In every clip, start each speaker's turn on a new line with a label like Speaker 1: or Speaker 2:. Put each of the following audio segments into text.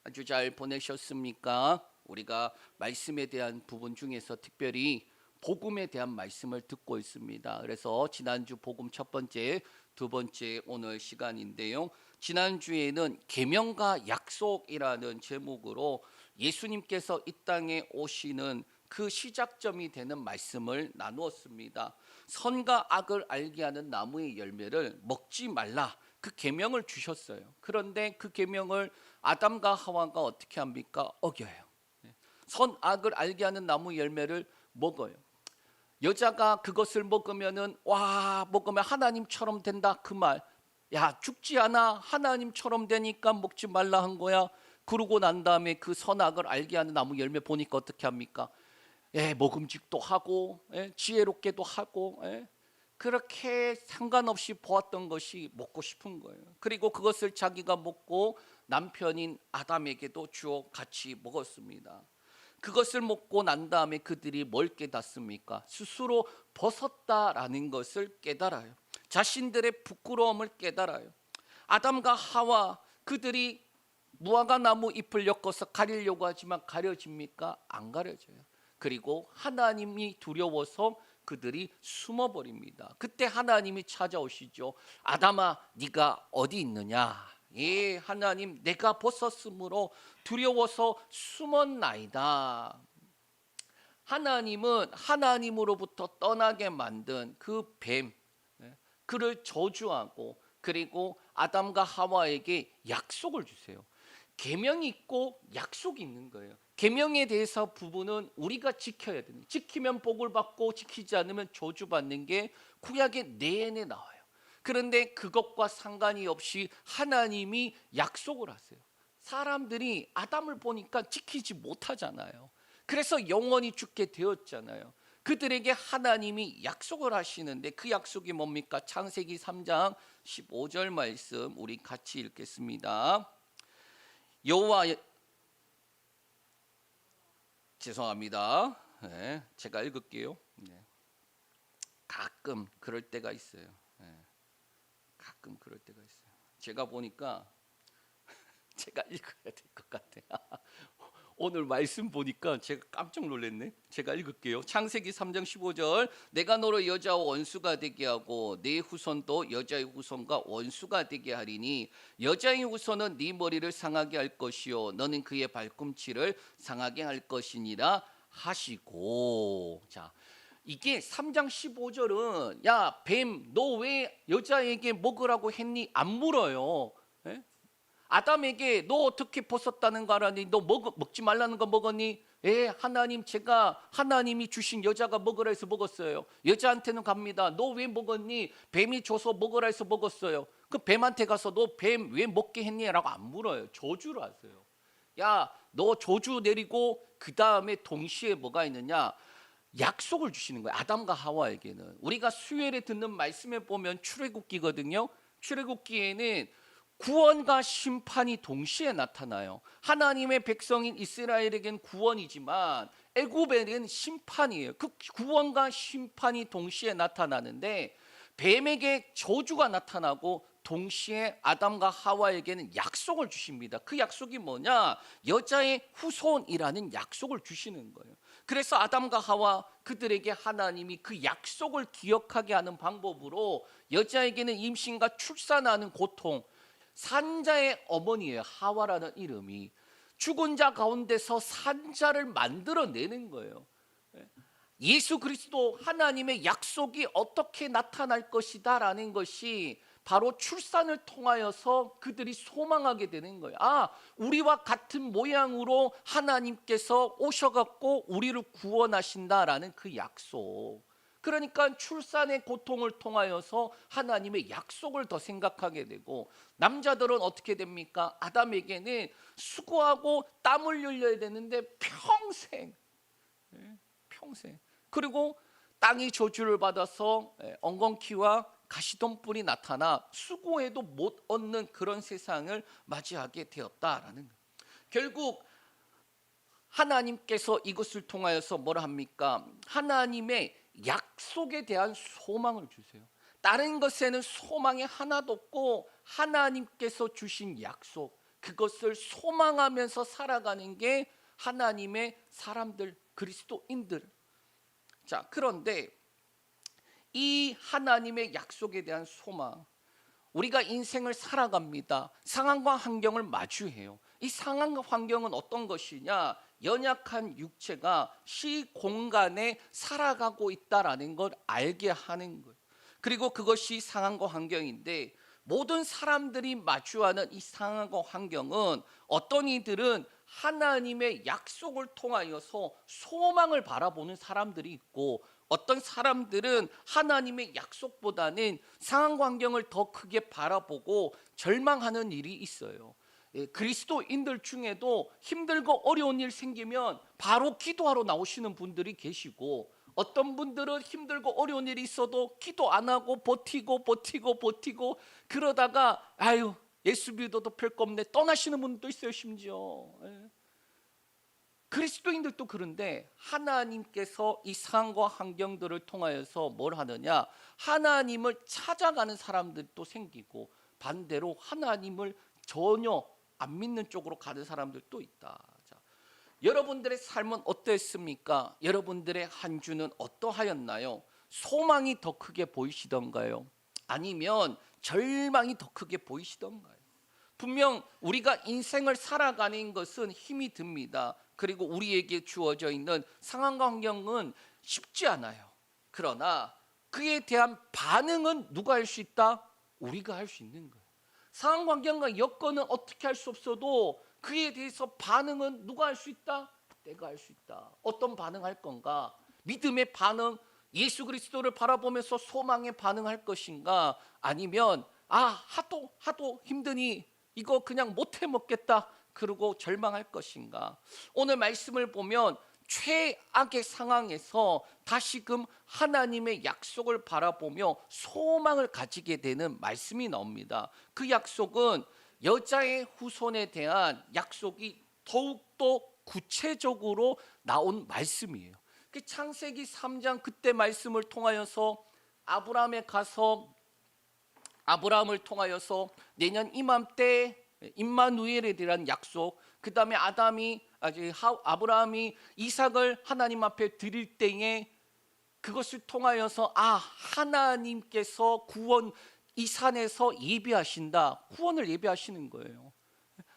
Speaker 1: 아주 잘 보내셨습니까? 우리가 말씀에 대한 부분 중에서 특별히 복음에 대한 말씀을 듣고 있습니다. 그래서 지난주 복음 첫 번째, 두 번째 오늘 시간인데요. 지난주에는 계명과 약속이라는 제목으로 예수님께서 이 땅에 오시는 그 시작점이 되는 말씀을 나누었습니다. 선과 악을 알게 하는 나무의 열매를 먹지 말라. 그 계명을 주셨어요. 그런데 그 계명을 아담과 하와가 어떻게 합니까? 어겨요. 선악을 알게 하는 나무 열매를 먹어요. 여자가 그것을 먹으면은 먹으면 하나님처럼 된다 그 말. 야, 죽지 않아. 하나님처럼 되니까 먹지 말라 한 거야. 그러고 난 다음에 그 선악을 알게 하는 나무 열매 보니까 어떻게 합니까? 먹음직도 하고, 지혜롭게도 하고, 그렇게 상관없이 보았던 것이 먹고 싶은 거예요. 그리고 그것을 자기가 먹고 남편인 아담에게도 주어 같이 먹었습니다. 그것을 먹고 난 다음에 그들이 뭘 깨닫습니까? 스스로 벗었다라는 것을 깨달아요. 자신들의 부끄러움을 깨달아요. 아담과 하와 그들이 무화과 나무 잎을 엮어서 가리려고 하지만 가려집니까? 안 가려져요. 그리고 하나님이 두려워서 그들이 숨어버립니다. 그때 하나님이 찾아오시죠. 아담아, 네가 어디 있느냐? 예, 하나님, 내가 벗었으므로 두려워서 숨었나이다. 하나님은 하나님으로부터 떠나게 만든 그 뱀, 그를 저주하고 그리고 아담과 하와에게 약속을 주세요. 계명이 있고 약속이 있는 거예요. 계명에 대해서 부분은 우리가 지켜야 되는, 지키면 복을 받고 지키지 않으면 저주받는 게 구약의 내내 나와요. 그런데 그것과 상관이 없이 하나님이 약속을 하세요. 사람들이 아담을 보니까 지키지 못하잖아요. 그래서 영원히 죽게 되었잖아요. 그들에게 하나님이 약속을 하시는데 그 약속이 뭡니까? 창세기 3장 15절 말씀 우리 같이 읽겠습니다. 여호와 죄송합니다. 제가 읽을게요. 가끔 그럴 때가 있어요. 가끔 그럴 때가 있어요. 제가 보니까 제가 읽어야 될 것 같아요. 오늘 말씀 보니까 제가 깜짝 놀랐네. 제가 읽을게요. 창세기 3장 15절 내가 너를 여자와 원수가 되게 하고 네 후손도 여자의 후손과 원수가 되게 하리니 여자의 후손은 네 머리를 상하게 할 것이요 너는 그의 발꿈치를 상하게 할 것이니라 하시고. 자, 이게 3장 15절은 야 뱀 너 왜 여자에게 먹으라고 했니? 안 물어요. 아담에게 너 어떻게 벗었다는 거 알았니? 너 먹지 말라는 거 먹었니? 하나님, 제가 하나님이 주신 여자가 먹으라 해서 먹었어요. 여자한테는 갑니다. 너 왜 먹었니? 뱀이 줘서 먹으라 해서 먹었어요. 그 뱀한테 가서 너 뱀 왜 먹게 했니? 라고 안 물어요. 저주를 하세요. 야, 너 저주 내리고 그 다음에 동시에 뭐가 있느냐? 약속을 주시는 거예요. 아담과 하와에게는. 우리가 수요일에 듣는 말씀에 보면 출애굽기거든요. 출애굽기에는 구원과 심판이 동시에 나타나요. 하나님의 백성인 이스라엘에겐 구원이지만 애굽에는 심판이에요. 그 구원과 심판이 동시에 나타나는데 뱀에게 저주가 나타나고 동시에 아담과 하와에게는 약속을 주십니다. 그 약속이 뭐냐? 여자의 후손이라는 약속을 주시는 거예요. 그래서 아담과 하와 그들에게 하나님이 그 약속을 기억하게 하는 방법으로 여자에게는 임신과 출산하는 고통, 산자의 어머니예요. 하와라는 이름이 죽은 자 가운데서 산자를 만들어내는 거예요. 예수 그리스도 하나님의 약속이 어떻게 나타날 것이다 라는 것이 바로 출산을 통하여서 그들이 소망하게 되는 거예요. 우리와 같은 모양으로 하나님께서 오셔갖고 우리를 구원하신다라는 그 약속. 그러니까 출산의 고통을 통하여서 하나님의 약속을 더 생각하게 되고, 남자들은 어떻게 됩니까? 아담에게는 수고하고 땀을 흘려야 되는데 평생 그리고 땅이 저주를 받아서 엉겅퀴와 가시덤불이 나타나 수고해도 못 얻는 그런 세상을 맞이하게 되었다라는 거예요. 결국 하나님께서 이것을 통하여서 뭐라 합니까? 하나님의 약속에 대한 소망을 주세요. 다른 것에는 소망이 하나도 없고 하나님께서 주신 약속, 그것을 소망하면서 살아가는 게 하나님의 사람들, 그리스도인들. 자, 그런데 이 하나님의 약속에 대한 소망, 우리가 인생을 살아갑니다. 상황과 환경을 마주해요. 이 상황과 환경은 어떤 것이냐? 연약한 육체가 시공간에 살아가고 있다라는 걸 알게 하는 거예요. 그리고 그것이 상황과 환경인데, 모든 사람들이 마주하는 이 상황과 환경은 어떤 이들은 하나님의 약속을 통하여서 소망을 바라보는 사람들이 있고, 어떤 사람들은 하나님의 약속보다는 상황 환경을 더 크게 바라보고 절망하는 일이 있어요. 그리스도인들 중에도 힘들고 어려운 일 생기면 바로 기도하러 나오시는 분들이 계시고, 어떤 분들은 힘들고 어려운 일이 있어도 기도 안 하고 버티고 그러다가 아유 예수 믿어도 별거 없네 떠나시는 분도 있어요. 심지어 그리스도인들도 그런데, 하나님께서 이 상황과 환경들을 통하여서 뭘 하느냐? 하나님을 찾아가는 사람들도 생기고, 반대로 하나님을 전혀 안 믿는 쪽으로 가는 사람들도 있다. 자, 여러분들의 삶은 어땠습니까? 여러분들의 한 주는 어떠하였나요? 소망이 더 크게 보이시던가요? 아니면 절망이 더 크게 보이시던가요? 분명 우리가 인생을 살아가는 것은 힘이 듭니다. 그리고 우리에게 주어져 있는 상황과 환경은 쉽지 않아요. 그러나 그에 대한 반응은 누가 할 수 있다? 우리가 할 수 있는 거예요. 상황 환경과 여건은 어떻게 할 수 없어도 그에 대해서 반응은 누가 할 수 있다? 내가 할 수 있다. 어떤 반응할 건가? 믿음의 반응, 예수 그리스도를 바라보면서 소망의 반응할 것인가? 아니면 하도 힘드니 이거 그냥 못해 먹겠다 그러고 절망할 것인가? 오늘 말씀을 보면 최악의 상황에서 다시금 하나님의 약속을 바라보며 소망을 가지게 되는 말씀이 나옵니다. 그 약속은 여자의 후손에 대한 약속이 더욱더 구체적으로 나온 말씀이에요. 그 창세기 3장 그때 말씀을 통하여서 아브라함을 통하여서 내년 이맘때 임마누엘에 대한 약속, 그 다음에 아브라함이 이삭을 하나님 앞에 드릴 때에 그것을 통하여서 하나님께서 구원 이 산에서 예비하신다, 구원을 예비하시는 거예요.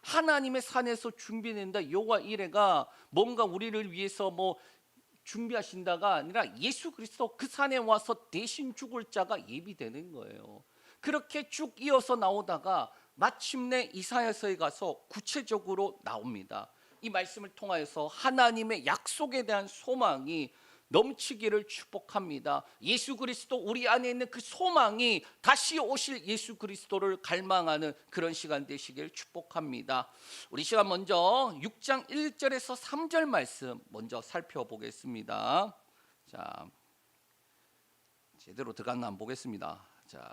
Speaker 1: 하나님의 산에서 준비된다. 여호와 이레가 뭔가 우리를 위해서 준비하신다가 아니라 예수 그리스도 그 산에 와서 대신 죽을 자가 예비되는 거예요. 그렇게 쭉 이어서 나오다가 마침내 이사야서에 가서 구체적으로 나옵니다. 이 말씀을 통하여서 하나님의 약속에 대한 소망이 넘치기를 축복합니다. 예수 그리스도, 우리 안에 있는 그 소망이 다시 오실 예수 그리스도를 갈망하는 그런 시간 되시길 축복합니다. 우리 시간 먼저 6장 1절에서 3절 말씀 먼저 살펴보겠습니다. 자, 제대로 들어갔나 한번 보겠습니다. 자,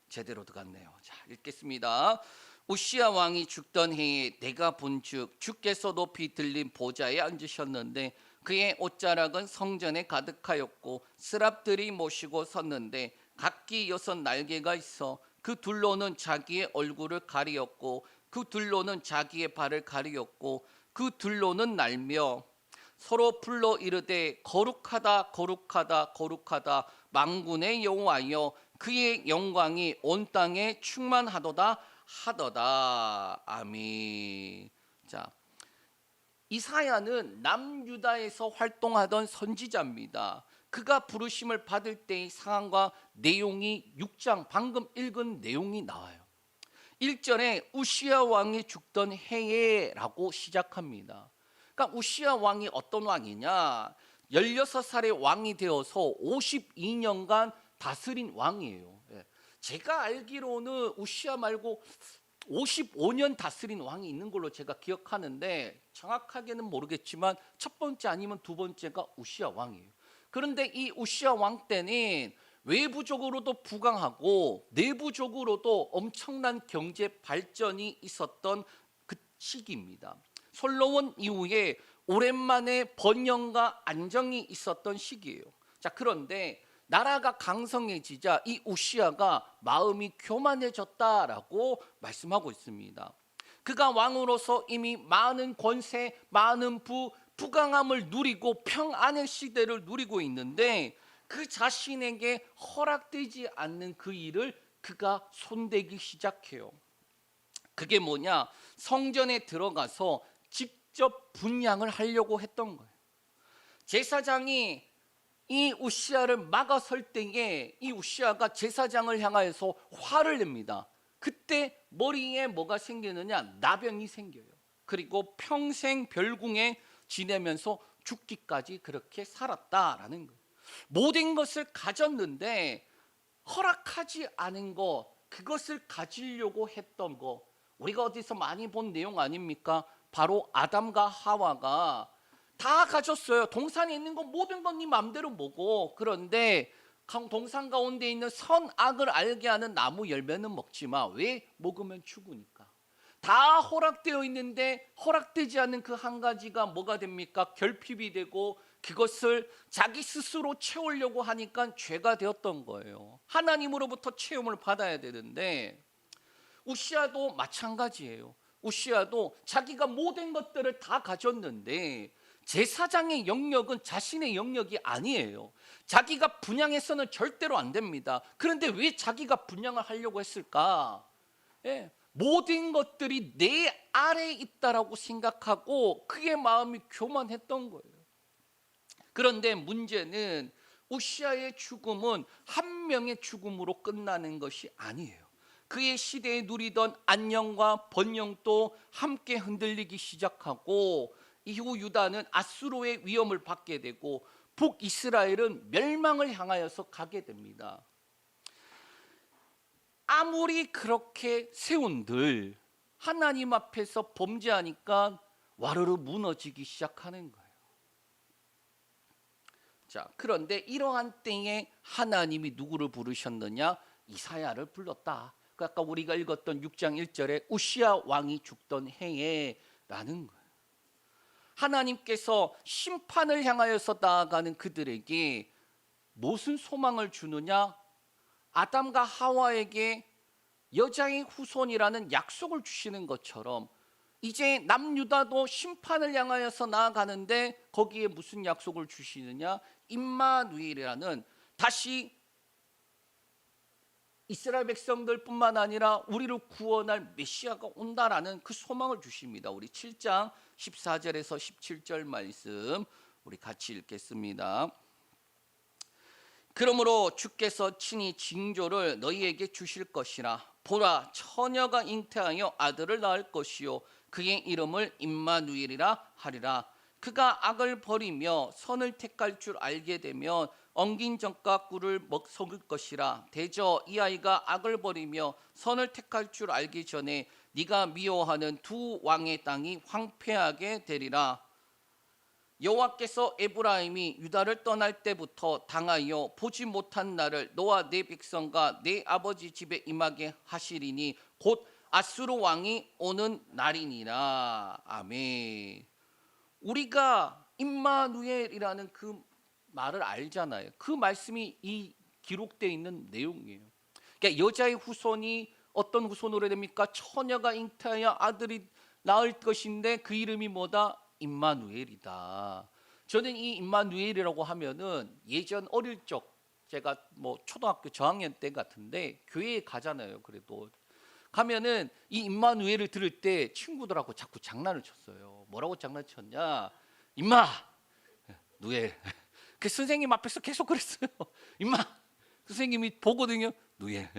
Speaker 1: 제대로 들어갔네요. 자, 읽겠습니다. 우시야 왕이 죽던 해에 내가 본즉 주께서 높이 들린 보좌에 앉으셨는데 그의 옷자락은 성전에 가득하였고 스랍들이 모시고 섰는데 각기 6 날개가 있어 그 둘로는 자기의 얼굴을 가리었고 그 둘로는 자기의 발을 가리었고 그 둘로는 날며 서로 불러 이르되 거룩하다 거룩하다 거룩하다 만군의 여호와여 그의 영광이 온 땅에 충만하도다 하도다. 아멘. 자, 이사야는 남유다에서 활동하던 선지자입니다. 그가 부르심을 받을 때의 상황과 내용이 6장 방금 읽은 내용이 나와요. 1절에 우시야 왕이 죽던 해에라고 시작합니다. 그러니까 우시야 왕이 어떤 왕이냐? 16살의 왕이 되어서 52년간 다스린 왕이에요. 제가 알기로는 우시야 말고 55년 다스린 왕이 있는 걸로 제가 기억하는데 정확하게는 모르겠지만 첫 번째 아니면 두 번째가 우시야 왕이에요. 그런데 이 우시야 왕 때는 외부적으로도 부강하고 내부적으로도 엄청난 경제 발전이 있었던 그 시기입니다. 솔로몬 이후에 오랜만에 번영과 안정이 있었던 시기예요. 자, 그런데 나라가 강성해지자 이 우시야가 마음이 교만해졌다라고 말씀하고 있습니다. 그가 왕으로서 이미 많은 권세, 많은 부강함을 누리고 평안의 시대를 누리고 있는데 그 자신에게 허락되지 않는 그 일을 그가 손대기 시작해요. 그게 뭐냐? 성전에 들어가서 직접 분향을 하려고 했던 거예요. 제사장이 이 우시아를 막아설 때에 이 우시아가 제사장을 향하여서 화를 냅니다. 그때 머리에 뭐가 생기느냐? 나병이 생겨요. 그리고 평생 별궁에 지내면서 죽기까지 그렇게 살았다라는 거예요. 모든 것을 가졌는데 허락하지 않은 것, 그것을 가지려고 했던 것, 우리가 어디서 많이 본 내용 아닙니까? 바로 아담과 하와가 다 가졌어요. 동산에 있는 거 모든 건 네 마음대로 먹어. 그런데 동산 가운데 있는 선악을 알게 하는 나무 열매는 먹지 마. 왜? 먹으면 죽으니까. 다 허락되어 있는데 허락되지 않는 그 한 가지가 뭐가 됩니까? 결핍이 되고 그것을 자기 스스로 채우려고 하니까 죄가 되었던 거예요. 하나님으로부터 채움을 받아야 되는데 우시아도 마찬가지예요. 우시아도 자기가 모든 것들을 다 가졌는데 제사장의 영역은 자신의 영역이 아니에요. 자기가 분향해서는 절대로 안 됩니다. 그런데 왜 자기가 분향을 하려고 했을까? 예, 모든 것들이 내 아래에 있다라고 생각하고 그의 마음이 교만했던 거예요. 그런데 문제는 우시아의 죽음은 한 명의 죽음으로 끝나는 것이 아니에요. 그의 시대에 누리던 안녕과 번영도 함께 흔들리기 시작하고 이후 유다는 아수르의 위험을 받게 되고 북이스라엘은 멸망을 향하여서 가게 됩니다. 아무리 그렇게 세운들 하나님 앞에서 범죄하니까 와르르 무너지기 시작하는 거예요. 자, 그런데 이러한 때에 하나님이 누구를 부르셨느냐? 이사야를 불렀다. 아까 우리가 읽었던 6장 1절에 우시아 왕이 죽던 해에 라는 거예요. 하나님께서 심판을 향하여서 나아가는 그들에게 무슨 소망을 주느냐? 아담과 하와에게 여자의 후손이라는 약속을 주시는 것처럼 이제 남유다도 심판을 향하여서 나아가는데 거기에 무슨 약속을 주시느냐? 임마누엘이라는 다시 이스라엘 백성들뿐만 아니라 우리를 구원할 메시아가 온다라는 그 소망을 주십니다. 우리 7장 14절에서 17절 말씀 우리 같이 읽겠습니다. 그러므로 주께서 친히 징조를 너희에게 주실 것이라. 보라, 처녀가 잉태하여 아들을 낳을 것이요 그의 이름을 임마누엘이라 하리라. 그가 악을 버리며 선을 택할 줄 알게 되면 엉긴 젖과 꿀을 먹을 것이라. 대저 이 아이가 악을 버리며 선을 택할 줄 알기 전에 네가 미워하는 두 왕의 땅이 황폐하게 되리라. 여호와께서 에브라임이 유다를 떠날 때부터 당하여 보지 못한 날을 너와 내 백성과 내 아버지 집에 임하게 하시리니 곧 아수르 왕이 오는 날이니라. 아멘. 우리가 임마누엘이라는 그 말을 알잖아요. 그 말씀이 이 기록되어 있는 내용이에요. 그러니까 여자의 후손이 어떤 후손으로 됩니까? 처녀가 잉태하여 아들이 낳을 것인데 그 이름이 뭐다? 임마누엘이다. 저는 이 임마누엘이라고 하면은 예전 어릴 적 제가 뭐 초등학교 저학년 때 같은데 교회에 가잖아요. 그래도 가면은 이 임마누엘을 들을 때 친구들하고 자꾸 장난을 쳤어요. 뭐라고 장난쳤냐? 임마 누엘. 그 선생님 앞에서 계속 그랬어요. 임마. 선생님이 보거든요. 누엘.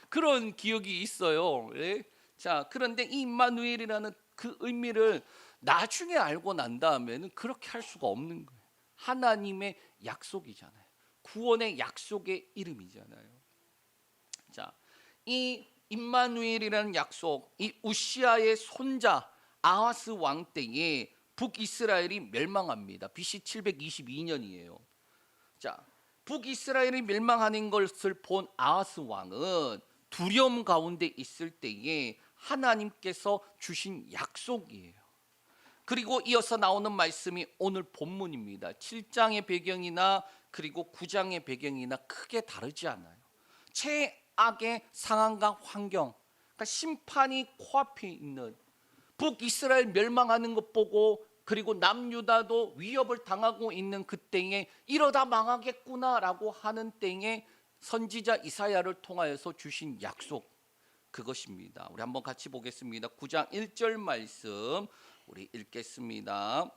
Speaker 1: 그런 기억이 있어요. 예? 자, 그런데 이 임마누엘이라는 그 의미를 나중에 알고 난 다음에는 그렇게 할 수가 없는 거예요. 하나님의 약속이잖아요. 구원의 약속의 이름이잖아요. 자, 이 임마누엘이라는 약속, 이 우시아의 손자 아하스 왕 때에 북이스라엘이 멸망합니다. BC 722년이에요. 자, 북이스라엘이 멸망하는 것을 본 아하스 왕은 두려움 가운데 있을 때에 하나님께서 주신 약속이에요. 그리고 이어서 나오는 말씀이 오늘 본문입니다. 7장의 배경이나 그리고 9장의 배경이나 크게 다르지 않아요. 최악의 상황과 환경, 그러니까 심판이 코앞에 있는, 북이스라엘 멸망하는 것 보고 그리고 남유다도 위협을 당하고 있는 그 때에 이러다 망하겠구나라고 하는 때에 선지자 이사야를 통하여서 주신 약속, 그것입니다. 우리 한번 같이 보겠습니다. 9장 1절 말씀 우리 읽겠습니다.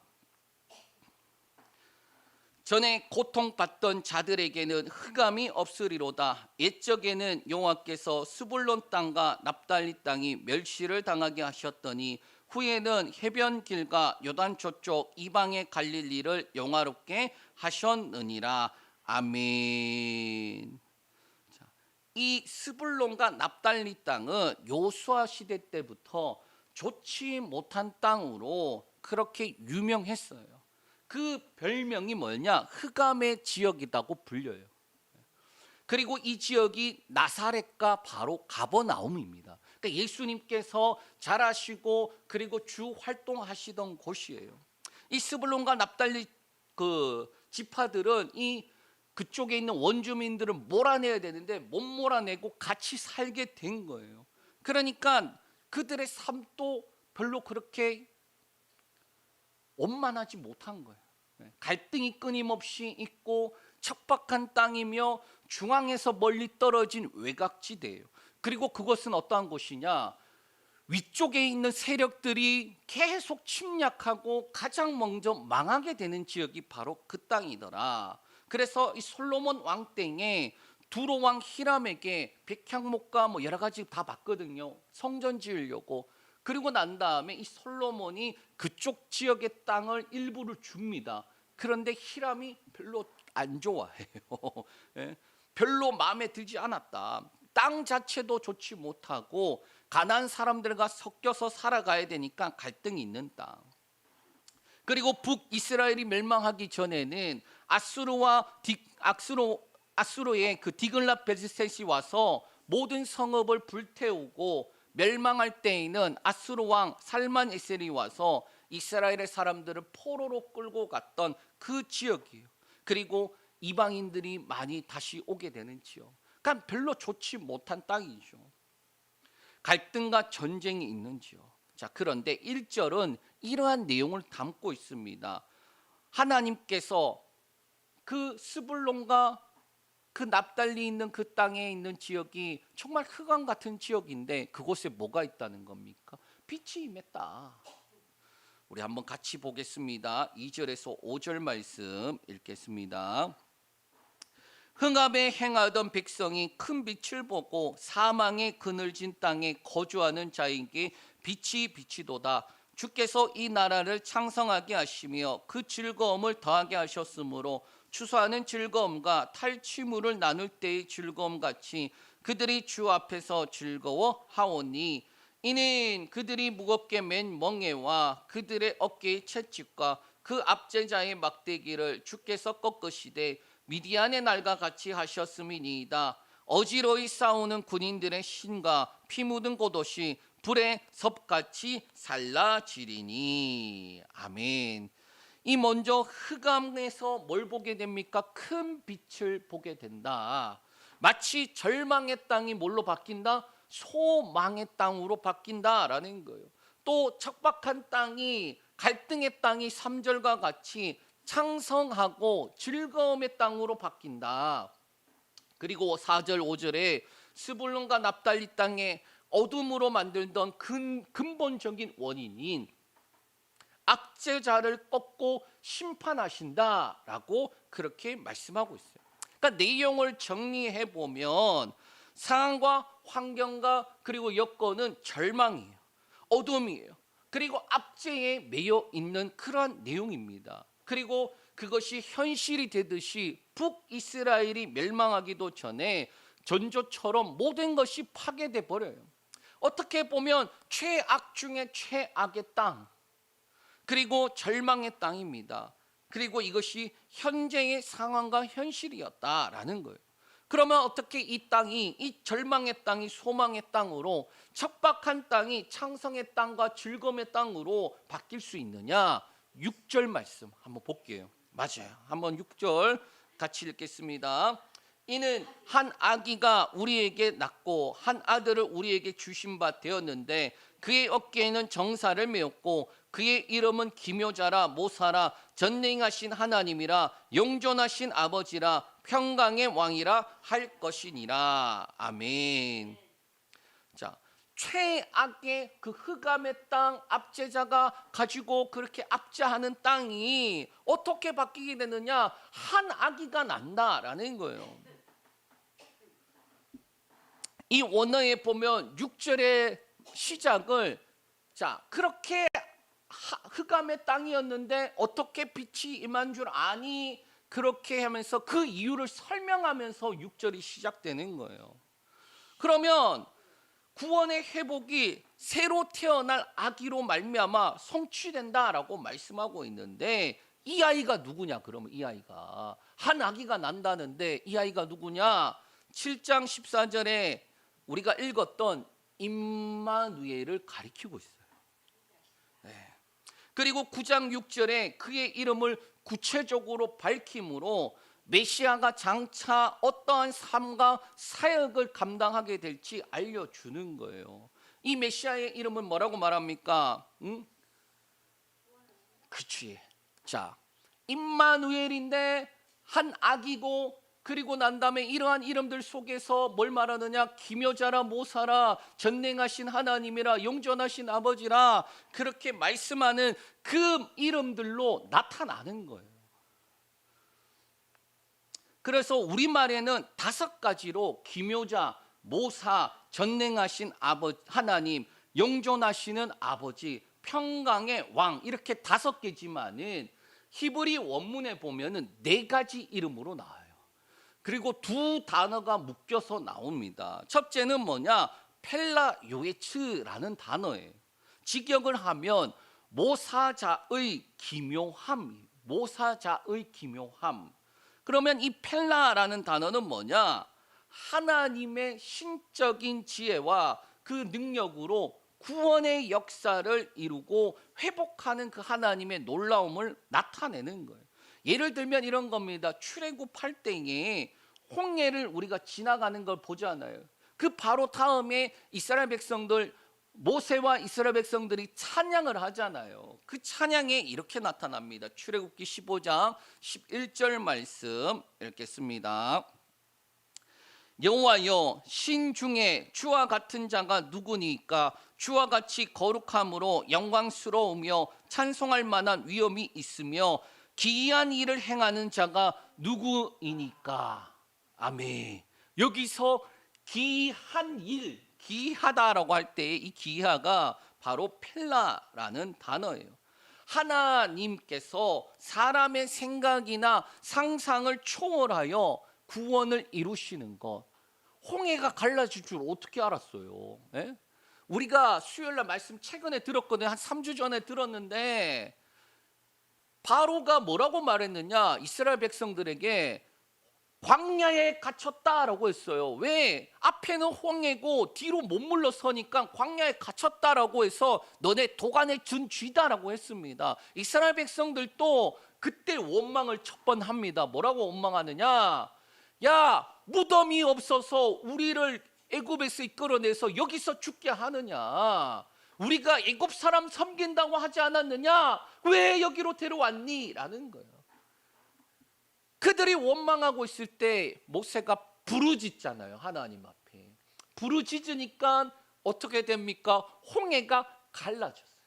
Speaker 1: 전에 고통받던 자들에게는 흑암이 없으리로다. 옛적에는 여호와께서 스불론 땅과 납달리 땅이 멸시를 당하게 하셨더니 후에는 해변 길과 요단 저쪽 이방의 갈릴리를 영화롭게 하셨느니라. 아멘. 자, 이 스불론과 납달리 땅은 요수아 시대 때부터 좋지 못한 땅으로 그렇게 유명했어요. 그 별명이 뭐냐? 흑암의 지역이라고 불려요. 그리고 이 지역이 나사렛과 바로 가버나움입니다. 그러니까 예수님께서 자라시고 그리고 주 활동하시던 곳이에요. 이 스불론과 납달리 그 지파들은 이 그쪽에 있는 원주민들을 몰아내야 되는데 못 몰아내고 같이 살게 된 거예요. 그러니까 그들의 삶도 별로 그렇게 원만하지 못한 거예요. 갈등이 끊임없이 있고 척박한 땅이며 중앙에서 멀리 떨어진 외곽지대예요. 그리고 그것은 어떠한 곳이냐? 위쪽에 있는 세력들이 계속 침략하고 가장 먼저 망하게 되는 지역이 바로 그 땅이더라. 그래서 이 솔로몬 왕 때에 두로 왕 히람에게 백향목과 뭐 여러 가지 다 받거든요. 성전 지으려고. 그리고 난 다음에 이 솔로몬이 그쪽 지역의 땅을 일부를 줍니다. 그런데 히람이 별로 안 좋아해요. 예? 별로 마음에 들지 않았다. 땅 자체도 좋지 못하고 가나안 사람들과 섞여서 살아가야 되니까 갈등이 있는 땅. 그리고 북이스라엘이 멸망하기 전에는 아수르의 그 디글랏벨셋이 와서 모든 성읍을 불태우고 멸망할 때에는 아수르 왕 살만에셀이 와서 이스라엘의 사람들을 포로로 끌고 갔던 그 지역이에요. 그리고 이방인들이 많이 다시 오게 되는 지역. 그러니까 별로 좋지 못한 땅이죠. 갈등과 전쟁이 있는 지역. 자, 그런데 1절은 이러한 내용을 담고 있습니다. 하나님께서 그 스불론과 그 납달리 있는 그 땅에 있는 지역이 정말 흑암 같은 지역인데 그곳에 뭐가 있다는 겁니까? 빛이 임했다. 우리 한번 같이 보겠습니다. 2절에서 5절 말씀 읽겠습니다. 흑암에 행하던 백성이 큰 빛을 보고 사망의 그늘진 땅에 거주하는 자에게 빛이 비치도다. 주께서 이 나라를 창성하게 하시며 그 즐거움을 더하게 하셨으므로 추수하는 즐거움과 탈취물을 나눌 때의 즐거움 같이 그들이 주 앞에서 즐거워하오니 이는 그들이 무겁게 맨 멍에와 그들의 어깨의 채찍과 그 압제자의 막대기를 주께서 꺾으시되 미디안의 날과 같이 하셨음이니이다. 어지러이 싸우는 군인들의 신과 피 묻은 곳옷이 불의 섭같이 살라지리니. 아멘. 이 먼저 흑암에서 뭘 보게 됩니까? 큰 빛을 보게 된다. 마치 절망의 땅이 뭘로 바뀐다? 소망의 땅으로 바뀐다라는 거예요. 또 척박한 땅이 갈등의 땅이 3절과 같이 창성하고 즐거움의 땅으로 바뀐다. 그리고 4절 5절에 스불론과 납달리 땅에 어둠으로 만들던 근본적인 원인인 압제자를 꺾고 심판하신다라고 그렇게 말씀하고 있어요. 그러니까 내용을 정리해 보면 상황과 환경과 그리고 여건은 절망이에요. 어둠이에요. 그리고 압제에 매여 있는 그러한 내용입니다. 그리고 그것이 현실이 되듯이 북이스라엘이 멸망하기도 전에 전조처럼 모든 것이 파괴돼 버려요. 어떻게 보면 최악 중에 최악의 땅, 그리고 절망의 땅입니다. 그리고 이것이 현재의 상황과 현실이었다라는 거예요. 그러면 어떻게 이 땅이, 이 절망의 땅이 소망의 땅으로, 척박한 땅이 창성의 땅과 즐거움의 땅으로 바뀔 수 있느냐? 6절 말씀 한번 볼게요. 맞아요. 한번 6절 같이 읽겠습니다. 이는 한 아기가 우리에게 낳고 한 아들을 우리에게 주신 바 되었는데 그의 어깨에는 정사를 메었고 그의 이름은 기묘자라 모사라 전능하신 하나님이라 영존하신 아버지라 평강의 왕이라 할 것이니라. 아멘. 자, 최악의 그 흑암의 땅 압제자가 가지고 그렇게 압제하는 땅이 어떻게 바뀌게 되느냐? 한 아기가 난다라는 거예요. 이 원어에 보면 6절의 시작을 자, 그렇게 흑암의 땅이었는데 어떻게 빛이 임한 줄 아니? 그렇게 하면서 그 이유를 설명하면서 6절이 시작되는 거예요. 그러면 구원의 회복이 새로 태어날 아기로 말미암아 성취된다라고 말씀하고 있는데 이 아이가 누구냐? 그러면 이 아이가 한 아기가 난다는데 이 아이가 누구냐? 7장 14절에 우리가 읽었던 임마누엘을 가리키고 있어요. 네. 그리고 9장 6절에 그의 이름을 구체적으로 밝힘으로 메시아가 장차 어떠한 삶과 사역을 감당하게 될지 알려주는 거예요. 이 메시아의 이름은 뭐라고 말합니까? 응? 그치. 자, 임마누엘인데 한 아기고 그리고 난 다음에 이러한 이름들 속에서 뭘 말하느냐? 기묘자라 모사라 전능하신 하나님이라 영존하신 아버지라 그렇게 말씀하는 그 이름들로 나타나는 거예요. 그래서 우리말에는 5가지로 기묘자, 모사, 전능하신 하나님, 영존하시는 아버지, 평강의 왕 이렇게 5개지만은 히브리 원문에 보면은 4가지 이름으로 나와요. 그리고 2 단어가 묶여서 나옵니다. 첫째는 뭐냐? 펠라 요에츠라는 단어예요. 직역을 하면 모사자의 기묘함, 모사자의 기묘함. 그러면 이 펠라라는 단어는 뭐냐? 하나님의 신적인 지혜와 그 능력으로 구원의 역사를 이루고 회복하는 그 하나님의 놀라움을 나타내는 거예요. 예를 들면 이런 겁니다. 출애굽 8장에 홍해를 우리가 지나가는 걸 보잖아요. 그 바로 다음에 이스라엘 백성들 모세와 이스라엘 백성들이 찬양을 하잖아요. 그 찬양에 이렇게 나타납니다. 출애굽기 15장 11절 말씀 읽겠습니다. 여호와여 신 중에 주와 같은 자가 누구니까? 주와 같이 거룩함으로 영광스러우며 찬송할 만한 위엄이 있으며 기이한 일을 행하는 자가 누구이니까? 아멘. 여기서 기이한 일, 기이하다라고 할 때 이 기이하가 바로 펠라라는 단어예요. 하나님께서 사람의 생각이나 상상을 초월하여 구원을 이루시는 것. 홍해가 갈라질 줄 어떻게 알았어요? 예? 우리가 수요일날 말씀 최근에 들었거든요. 한 3주 전에 들었는데 바로가 뭐라고 말했느냐? 이스라엘 백성들에게 광야에 갇혔다라고 했어요. 왜? 앞에는 홍해고 뒤로 못 물러서니까 광야에 갇혔다라고 해서 너네 도간에 준 쥐다라고 했습니다. 이스라엘 백성들도 그때 원망을 첫 번 합니다. 뭐라고 원망하느냐? 야, 무덤이 없어서 우리를 애굽에서 이끌어내서 여기서 죽게 하느냐? 우리가 애굽 사람 섬긴다고 하지 않았느냐? 왜 여기로 데려왔니? 라는 거예요. 그들이 원망하고 있을 때 모세가 부르짖잖아요. 하나님 앞에. 부르짖으니까 어떻게 됩니까? 홍해가 갈라졌어요.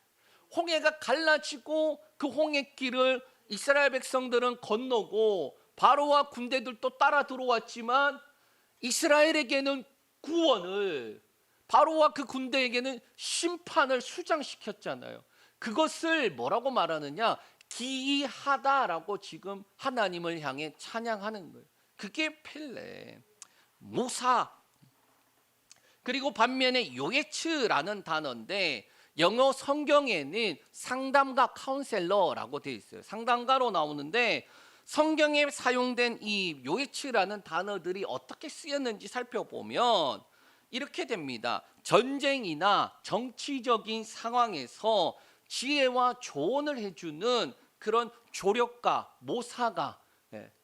Speaker 1: 홍해가 갈라지고 그 홍해길을 이스라엘 백성들은 건너고 바로와 군대들도 따라 들어왔지만 이스라엘에게는 구원을, 바로와 그 군대에게는 심판을 수장시켰잖아요. 그것을 뭐라고 말하느냐? 기이하다라고 지금 하나님을 향해 찬양하는 거예요. 그게 펠레, 모사. 그리고 반면에 요에츠라는 단어인데 영어 성경에는 상담가 카운셀러라고 되어 있어요. 상담가로 나오는데 성경에 사용된 이 요에츠라는 단어들이 어떻게 쓰였는지 살펴보면 이렇게 됩니다. 전쟁이나 정치적인 상황에서 지혜와 조언을 해주는 그런 조력가, 모사가,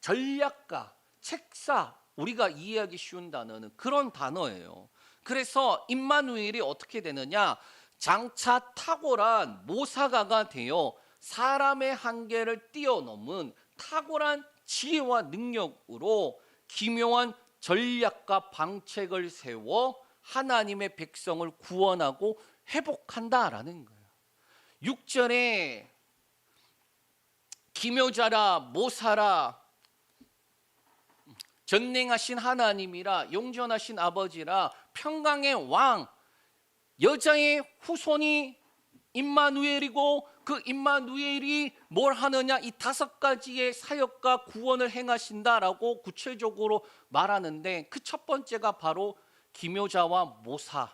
Speaker 1: 전략가, 책사 우리가 이해하기 쉬운 단어는 그런 단어예요. 그래서 임마누엘이 어떻게 되느냐? 장차 탁월한 모사가가 되어 사람의 한계를 뛰어넘은 탁월한 지혜와 능력으로 기묘한 전략과 방책을 세워 하나님의 백성을 구원하고 회복한다라는 거예요. 6절에 기묘자라 모사라 전능하신 하나님이라 용전하신 아버지라 평강의 왕, 여자의 후손이 임마누엘이고 그 임마누엘이 뭘 하느냐? 이 5가지의 사역과 구원을 행하신다라고 구체적으로 말하는데 그 첫 번째가 바로 기묘자와 모사.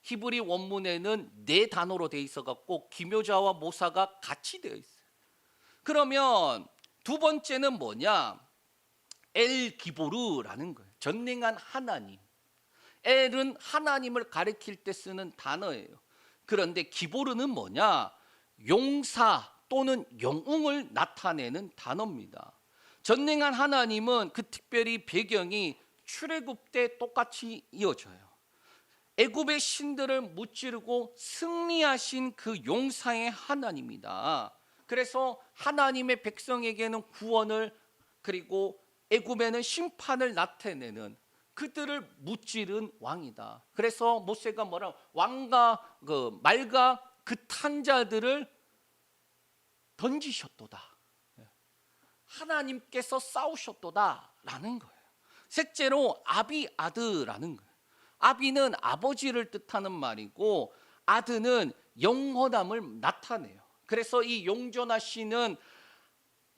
Speaker 1: 히브리 원문에는 4단어로 되어 있어 갖고 기묘자와 모사가 같이 되어 있어요. 그러면 두 번째는 뭐냐? 엘 기보르라는 거예요. 전능한 하나님. 엘은 하나님을 가리킬 때 쓰는 단어예요. 그런데 기보르는 뭐냐? 용사 또는 영웅을 나타내는 단어입니다. 전능한 하나님은 그 특별히 배경이 출애굽 때 똑같이 이어져요. 애굽의 신들을 무찌르고 승리하신 그 용사의 하나님이다. 그래서 하나님의 백성에게는 구원을, 그리고 애굽에는 심판을 나타내는, 그들을 무찌른 왕이다. 그래서 모세가 뭐라고? 왕과 말과 그 탄 자들을 던지셨도다. 하나님께서 싸우셨도다라는 거예요. 셋째로 아비아드라는 거예요. 아비는 아버지를 뜻하는 말이고 아드는 영원함을 나타내요. 그래서 이 용전하시는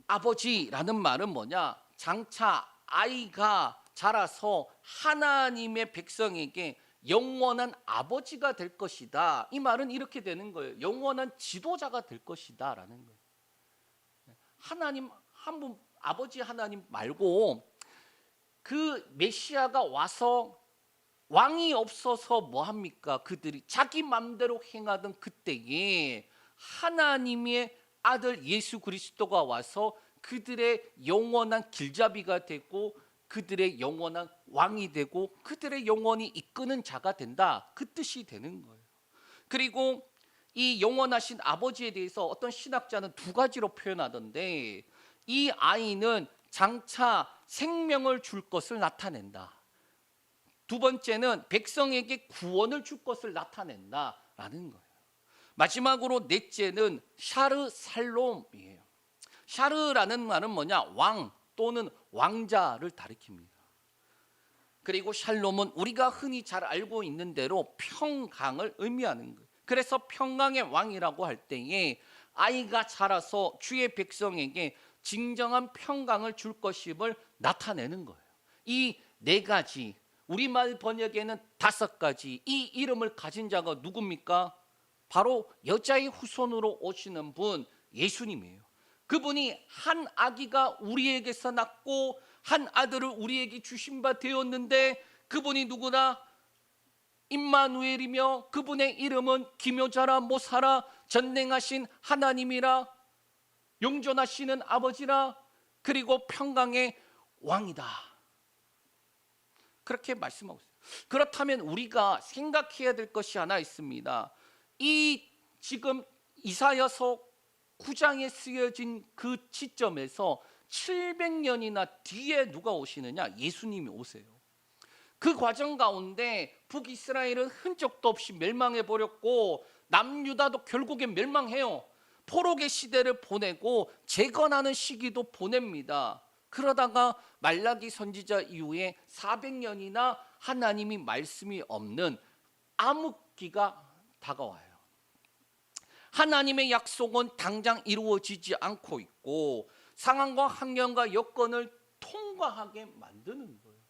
Speaker 1: 아버지라는 말은 뭐냐? 장차 아이가 자라서 하나님의 백성에게 영원한 아버지가 될 것이다. 이 말은 이렇게 되는 거예요. 영원한 지도자가 될 것이다 라는 거예요. 하나님 한 분, 아버지 하나님 말고 그 메시아가 와서 왕이 없어서 뭐합니까? 그들이 자기 맘대로 행하던 그때에 하나님의 아들 예수 그리스도가 와서 그들의 영원한 길잡이가 되고 그들의 영원한 왕이 되고 그들의 영원히 이끄는 자가 된다. 그 뜻이 되는 거예요. 그리고 이 영원하신 아버지에 대해서 어떤 신학자는 2가지로 표현하던데, 이 아이는 장차 생명을 줄 것을 나타낸다. 두 번째는 백성에게 구원을 줄 것을 나타낸다라는 거예요. 마지막으로 넷째는 샤르 살롬이에요. 샤르라는 말은 뭐냐? 왕 또는 왕자를 가리킵니다. 그리고 샬롬은 우리가 흔히 잘 알고 있는 대로 평강을 의미하는 거예요. 그래서 평강의 왕이라고 할 때에 아이가 자라서 주의 백성에게 진정한 평강을 줄 것임을 나타내는 거예요. 이 4가지, 우리말 번역에는 5가지, 이 이름을 가진 자가 누굽니까? 바로 여자의 후손으로 오시는 분 예수님이에요. 그분이 한 아기가 우리에게서 낳고 한 아들을 우리에게 주신 바 되었는데 그분이 누구나 임마누엘이며 그분의 이름은 기묘자라 모사라 전능하신 하나님이라 용전하시는 아버지라 그리고 평강의 왕이다. 그렇게 말씀하고 있어요. 그렇다면 우리가 생각해야 될 것이 하나 있습니다. 이 지금 이사야서 9장에 쓰여진 그 시점에서 700년이나 뒤에 누가 오시느냐? 예수님이 오세요. 그 과정 가운데 북이스라엘은 흔적도 없이 멸망해 버렸고 남유다도 결국엔 멸망해요. 포로의 시대를 보내고 재건하는 시기도 보냅니다. 그러다가 말라기 선지자 이후에 400년이나 하나님이 말씀이 없는 암흑기가 다가와요. 하나님의 약속은 당장 이루어지지 않고 있고 상황과 환경과 여건을 통과하게 만드는 거예요.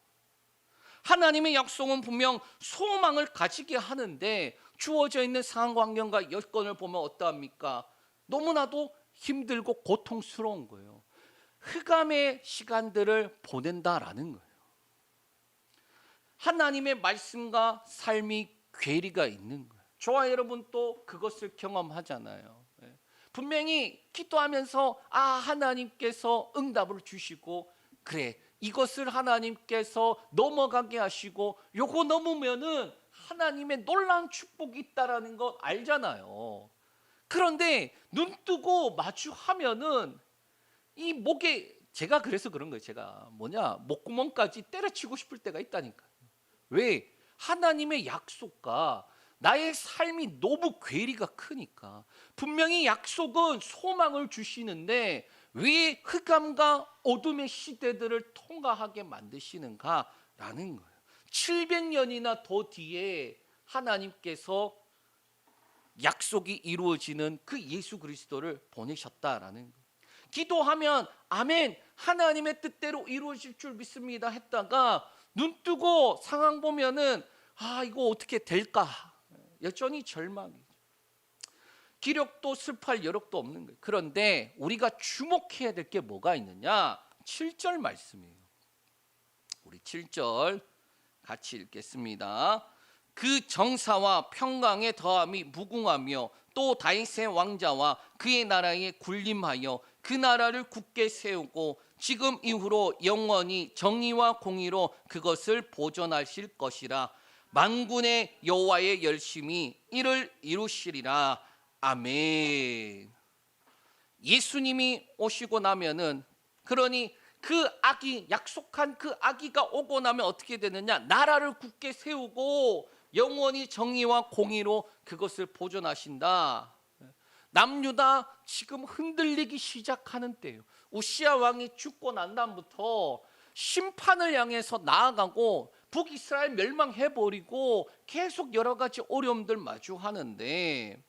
Speaker 1: 하나님의 약속은 분명 소망을 가지게 하는데 주어져 있는 상황, 환경과 여건을 보면 어떠합니까? 너무나도 힘들고 고통스러운 거예요. 흑암의 시간들을 보낸다라는 거예요. 하나님의 말씀과 삶이 괴리가 있는 거예요. 저와 여러분 또 그것을 경험하잖아요. 분명히 기도하면서 하나님께서 응답을 주시고 그래 이것을 하나님께서 넘어가게 하시고 요거 넘으면은 하나님의 놀라운 축복이 있다라는 거 알잖아요. 그런데 눈 뜨고 마주하면은 이 목에, 제가 그래서 그런 거예요. 제가 목구멍까지 때려치고 싶을 때가 있다니까. 왜? 하나님의 약속과 나의 삶이 너무 괴리가 크니까. 분명히 약속은 소망을 주시는데 왜 흑암과 어둠의 시대들을 통과하게 만드시는가라는 거예요. 700년이나 더 뒤에 하나님께서 약속이 이루어지는 그 예수 그리스도를 보내셨다라는 거예요. 기도하면 아멘, 하나님의 뜻대로 이루어질 줄 믿습니다 했다가 눈 뜨고 상황 보면은 이거 어떻게 될까? 여전히 절망이죠. 기력도 슬퍼할 여력도 없는 거예요. 그런데 우리가 주목해야 될 게 뭐가 있느냐? 7절 말씀이에요. 우리 7절 같이 읽겠습니다. 그 정사와 평강의 더함이 무궁하며 또 다윗의 왕자와 그의 나라에 군림하여 그 나라를 굳게 세우고 지금 이후로 영원히 정의와 공의로 그것을 보존하실 것이라. 만군의 여호와의 열심히 이를 이루시리라. 아멘. 예수님이 오시고 나면은, 그러니 그 아기, 약속한 그 아기가 오고 나면 어떻게 되느냐? 나라를 굳게 세우고 영원히 정의와 공의로 그것을 보존하신다. 남유다 지금 흔들리기 시작하는 때예요. 우시야 왕이 죽고 난 다음부터 심판을 향해서 나아가고 북이스라엘 멸망해버리고 계속 여러 가지 어려움들 마주하는데,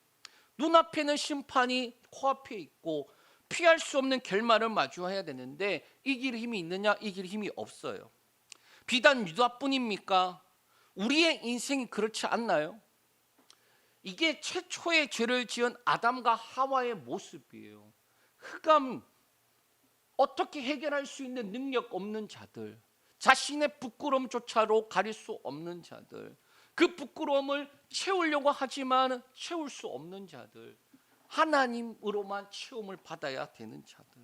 Speaker 1: 눈앞에는 심판이 코앞에 있고 피할 수 없는 결말을 마주해야 되는데 이길 힘이 있느냐? 이길 힘이 없어요. 비단 유다뿐입니까? 우리의 인생이 그렇지 않나요? 이게 최초의 죄를 지은 아담과 하와의 모습이에요. 흑암, 어떻게 해결할 수 있는 능력 없는 자들, 자신의 부끄러움조차로 가릴 수 없는 자들, 그 부끄러움을 채우려고 하지만 채울 수 없는 자들, 하나님으로만 채움을 받아야 되는 자들,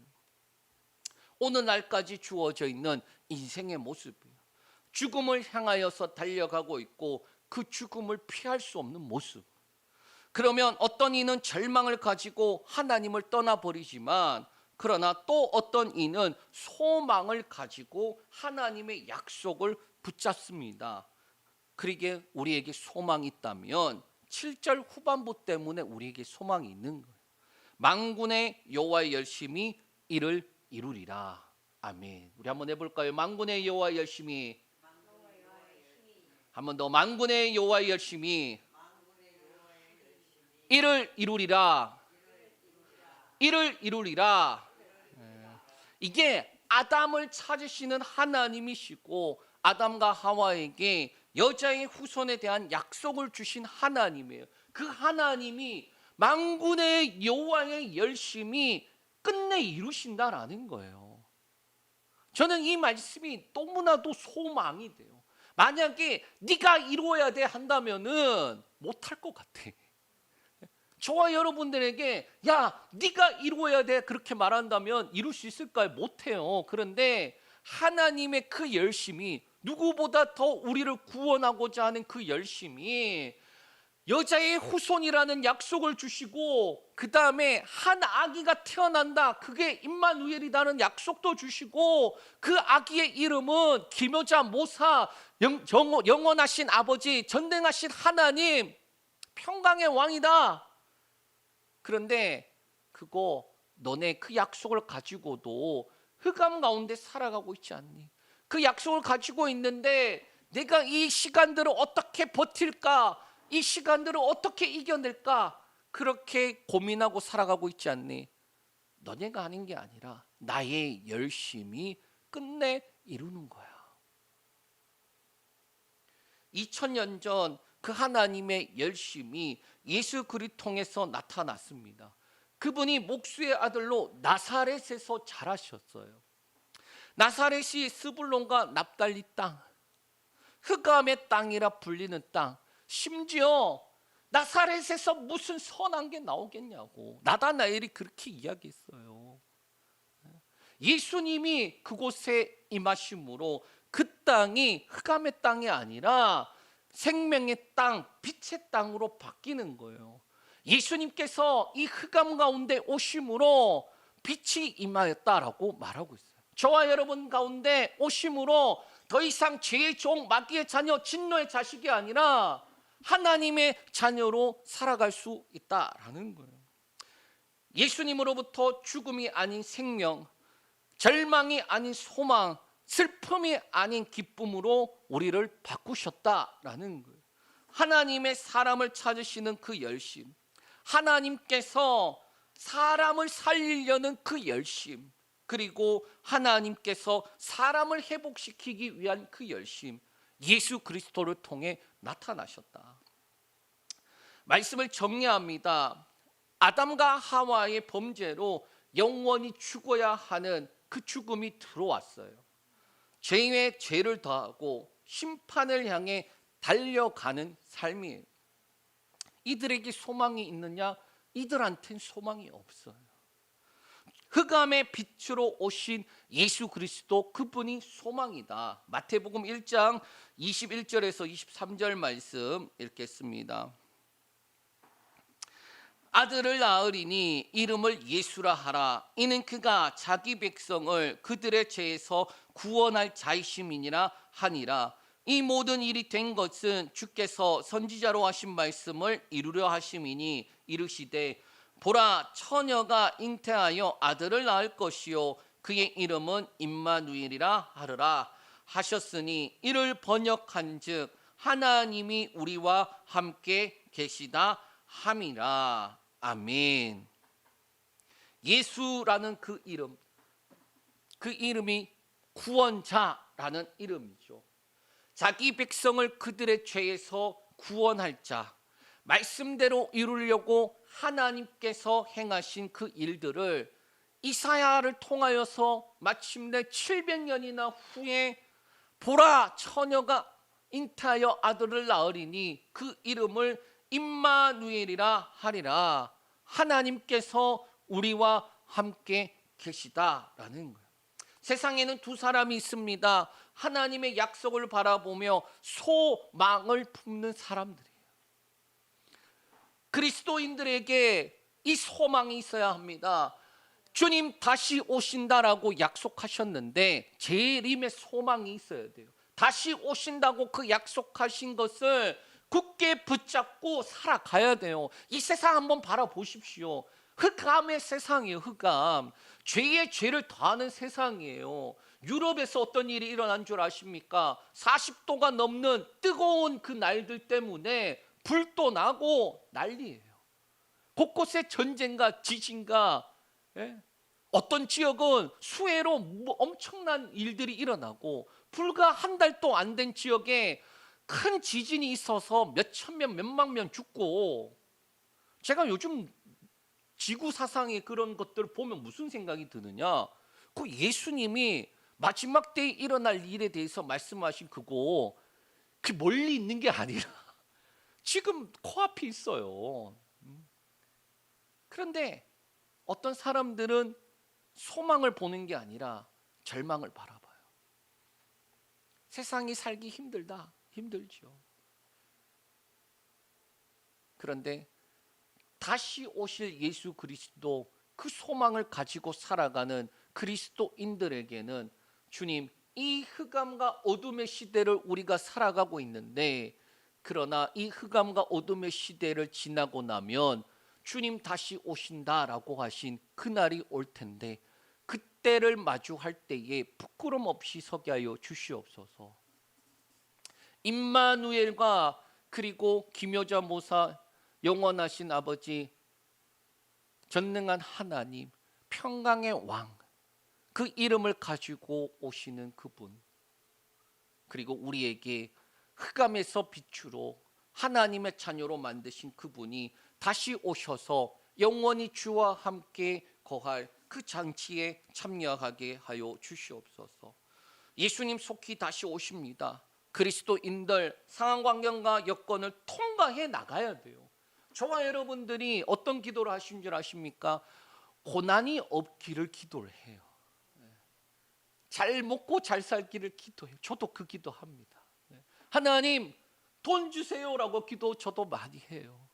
Speaker 1: 오늘날까지 주어져 있는 인생의 모습이에요. 죽음을 향하여서 달려가고 있고 그 죽음을 피할 수 없는 모습. 그러면 어떤 이는 절망을 가지고 하나님을 떠나버리지만, 그러나 또 어떤 이는 소망을 가지고 하나님의 약속을 붙잡습니다. 그러기에 우리에게 소망이 있다면 7절 후반부 때문에 우리에게 소망이 있는 거예요. 만군의 여호와의 열심히 이를 이루리라. 아멘. 우리 한번 해볼까요? 만군의 여호와의 열심히. 한 번 더. 만군의 여호와의 열심히 이를 이루리라. 이를 이루리라. 이게 아담을 찾으시는 하나님이시고 아담과 하와에게 여자의 후손에 대한 약속을 주신 하나님이에요. 그 하나님이 만군의 여호와의 열심히 끝내 이루신다라는 거예요. 저는 이 말씀이 너무나도 소망이 돼요. 만약에 네가 이루어야 돼 한다면은 못할 것 같아. 저와 여러분들에게 야 네가 이루어야 돼 그렇게 말한다면 이룰 수 있을까요? 못해요. 그런데 하나님의 그 열심이, 누구보다 더 우리를 구원하고자 하는 그 열심이, 여자의 후손이라는 약속을 주시고 그 다음에 한 아기가 태어난다, 그게 임마누엘이라는 약속도 주시고, 그 아기의 이름은 기묘자 모사, 영원하신 아버지, 전능하신 하나님, 평강의 왕이다. 그런데 그거 너네 그 약속을 가지고도 흑암 가운데 살아가고 있지 않니? 그 약속을 가지고 있는데 내가 이 시간들을 어떻게 버틸까? 이 시간들을 어떻게 이겨낼까? 그렇게 고민하고 살아가고 있지 않니? 너네가 하는 게 아니라 나의 열심이 끝내 이루는 거야. 2000년 전 그 하나님의 열심이 예수 그리스도 통해서 나타났습니다. 그분이 목수의 아들로 나사렛에서 자라셨어요. 나사렛이 스불론과 납달리 땅, 흑암의 땅이라 불리는 땅, 심지어 나사렛에서 무슨 선한 게 나오겠냐고 나다나엘이 그렇게 이야기했어요. 예수님이 그곳에 임하심으로 그 땅이 흑암의 땅이 아니라 생명의 땅, 빛의 땅으로 바뀌는 거예요. 예수님께서 이 흑암 가운데 오심으로 빛이 임하였다라고 말하고 있어요. 저와 여러분 가운데 오심으로 더 이상 죄의 종, 마귀의 자녀, 진노의 자식이 아니라 하나님의 자녀로 살아갈 수 있다라는 거예요. 예수님으로부터 죽음이 아닌 생명, 절망이 아닌 소망, 슬픔이 아닌 기쁨으로 우리를 바꾸셨다라는 거예요. 하나님의 사람을 찾으시는 그 열심, 하나님께서 사람을 살리려는 그 열심, 그리고 하나님께서 사람을 회복시키기 위한 그 열심, 예수 그리스도를 통해 나타나셨다. 말씀을 정리합니다. 아담과 하와의 범죄로 영원히 죽어야 하는 그 죽음이 들어왔어요. 죄에 죄를 더하고 심판을 향해 달려가는 삶이에요. 이들에게 소망이 있느냐? 이들한텐 소망이 없어요. 흑암의 빛으로 오신 예수 그리스도, 그분이 소망이다. 마태복음 1장 21절에서 23절 말씀 읽겠습니다. 아들을 낳으리니 이름을 예수라 하라. 이는 그가 자기 백성을 그들의 죄에서 구원할 자이심이니라 하니라. 이 모든 일이 된 것은 주께서 선지자로 하신 말씀을 이루려 하심이니 이르시되 보라, 처녀가 잉태하여 아들을 낳을 것이요 그의 이름은 임마누엘이라 하리라 하셨으니 이를 번역한즉 하나님이 우리와 함께 계시다 함이라. 아멘. 예수라는 그 이름, 그 이름이 구원자라는 이름이죠. 자기 백성을 그들의 죄에서 구원할 자, 말씀대로 이루려고 하나님께서 행하신 그 일들을 이사야를 통하여서 마침내 700년이나 후에 보라, 처녀가 잉태하여 아들을 낳으리니 그 이름을 임마누엘이라 하리라. 하나님께서 우리와 함께 계시다라는 거예요. 세상에는 두 사람이 있습니다. 하나님의 약속을 바라보며 소망을 품는 사람들이에요. 그리스도인들에게 이 소망이 있어야 합니다. 주님 다시 오신다라고 약속하셨는데 재림의 소망이 있어야 돼요. 다시 오신다고 그 약속하신 것을 굳게 붙잡고 살아가야 돼요. 이 세상 한번 바라보십시오. 흑암의 세상이에요. 흑암. 죄의 죄를 더하는 세상이에요. 유럽에서 어떤 일이 일어난 줄 아십니까? 40도가 넘는 뜨거운 그 날들 때문에 불도 나고 난리예요. 곳곳에 전쟁과 지진과, 어떤 지역은 수해로 엄청난 일들이 일어나고, 불과 한 달도 안 된 지역에 큰 지진이 있어서 몇천 명, 몇만 명 죽고, 제가 요즘 지구 사상의 그런 것들을 보면 무슨 생각이 드느냐? 그 예수님이 마지막 때에 일어날 일에 대해서 말씀하신 그거, 그 멀리 있는 게 아니라 지금 코앞에 있어요. 그런데 어떤 사람들은 소망을 보는 게 아니라 절망을 바라봐요. 세상이 살기 힘들다. 힘들죠. 그런데 다시 오실 예수 그리스도, 그 소망을 가지고 살아가는 그리스도인들에게는 주님, 이 흑암과 어둠의 시대를 우리가 살아가고 있는데, 그러나 이 흑암과 어둠의 시대를 지나고 나면 주님 다시 오신다라고 하신 그날이 올 텐데, 그때를 마주할 때에 부끄럼 없이 서게 하여 주시옵소서. 임마누엘과 그리고 기묘자 모사, 영원하신 아버지, 전능한 하나님, 평강의 왕, 그 이름을 가지고 오시는 그분, 그리고 우리에게 흑암에서 빛으로 하나님의 자녀로 만드신 그분이 다시 오셔서 영원히 주와 함께 거할 그 잔치에 참여하게 하여 주시옵소서. 예수님 속히 다시 오십니다. 그리스도인들 상황 환경과 여건을 통과해 나가야 돼요. 저와 여러분들이 어떤 기도를 하신 줄 아십니까? 고난이 없기를 기도를 해요. 잘 먹고 잘 살기를 기도해요. 저도 그 기도합니다. 하나님 돈 주세요라고 기도 저도 많이 해요.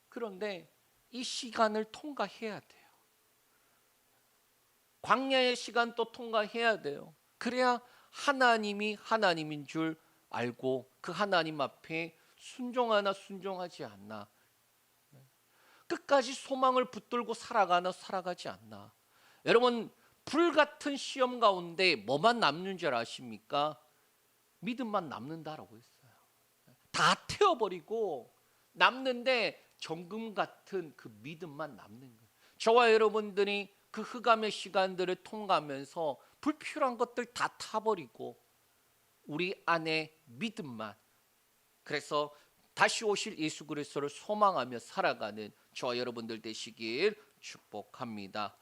Speaker 1: 그런데 이 시간을 통과해야 돼요. 광야의 시간도 통과해야 돼요. 그래야 하나님이 하나님인 줄 알고 그 하나님 앞에 순종하나 순종하지 않나, 끝까지 소망을 붙들고 살아가나 살아가지 않나. 여러분, 불같은 시험 가운데 뭐만 남는 줄 아십니까? 믿음만 남는다라고 했어요. 다 태워버리고 남는데 정금 같은 그 믿음만 남는 거예요. 저와 여러분들이 그 흑암의 시간들을 통과하면서 불필요한 것들 다 타버리고 우리 안에 믿음만, 그래서 다시 오실 예수 그리스도를 소망하며 살아가는 저와 여러분들 되시길 축복합니다.